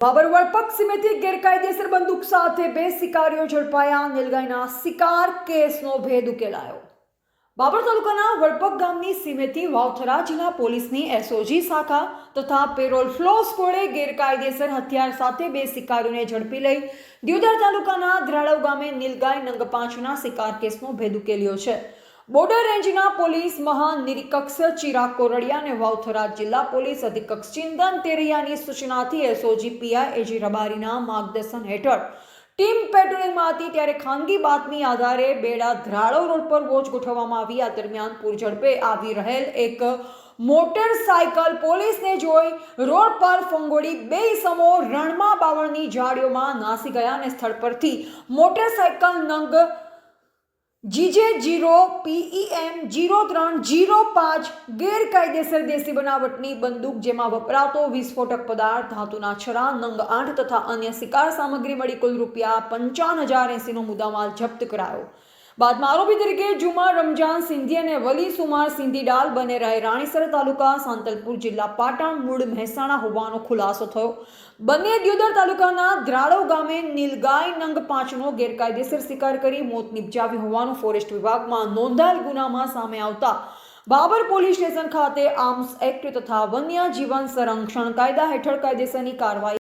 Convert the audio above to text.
બાબર વળપક સીમેથી ગેરકાયદેસર બંદૂક સાથે 2 શિકારીઓ ઝડપાયા. નીલગાયના શિકાર કેસનો ભેદ ઉકેલાયો. બાબર તાલુકાના વળપક ગામની સીમેથી વાવથરા જિલ્લા પોલીસની એસઓજી શાખા તથા પેરોલ ફ્લો સ્કોડે ગેરકાયદેસર હથિયાર સાથે 2 શિકારીઓને ઝડપી લઈ દિયોદર તાલુકાના ધ્રાળવ ગામે નીલગાય નંગ 5ના શિકાર કેસનો ભેદ ઉકેલ્યો છે. બોર્ડર રેન્જના પોલીસ મહાનિરીક્ષક ચિરાગ કોરડિયા અને વાવથરા જિલ્લા પોલીસ અધિક્ષક ચિંતન તેરૈયાની સૂચનાથી એસઓજી પીઆઈ એજી રબારીના માર્ગદર્શન હેઠળ ટીમ પેટ્રોલિંગમાં હતી ત્યારે ખાનગી બાતમી આધારે બેડા ધ્રાળવ રોડ પર વોચ ગોઠવવામાં આવી. આ દરમિયાન પૂરઝડપે આવી રહેલ એક મોટરસાયકલ પોલીસને જોઈ રોડ પર ફંગોળી 2 ઈસમો રણમાં બાવળની ઝાડીઓમાં નાસી ગયા અને સ્થળ પરથી મોટરસાયકલ નંગ GJ0 PEM 0305 ગેરકાયદેસર દેશી બનાવટની બંદૂક જેમાં વપરાતો વિસ્ફોટક પદાર્થ ધાતુના છરા નંગ 8 તથા અન્ય શિકાર સામગ્રી મળી કુલ ₹55,080નો મુદ્દામાલ જપ્ત કરાયો. બાદમાં આરોપી તરીકે જુમાર રમજાન સિંધી અને વલી સુમાર સિંધી ડાલ બંને રહે રાણીસર તાલુકા સાંતલપુર જિલ્લા પાટણ મૂળ મહેસાણા હોવાનો ખુલાસો થયો. બંને દિયોદર તાલુકાના ધ્રાળવ ગામે નીલગાય નંગ 5નો ગેરકાયદેસર શિકાર કરી મોત નિપજાવ્યું હોવાનું ફોરેસ્ટ વિભાગમાં નોંધાયેલ ગુનામાં સામે આવતા બાબર પોલીસ સ્ટેશન ખાતે આર્મ્સ એક્ટ તથા વન્ય જીવન સંરક્ષણ કાયદા હેઠળ કાયદેસરની કાર્યવાહી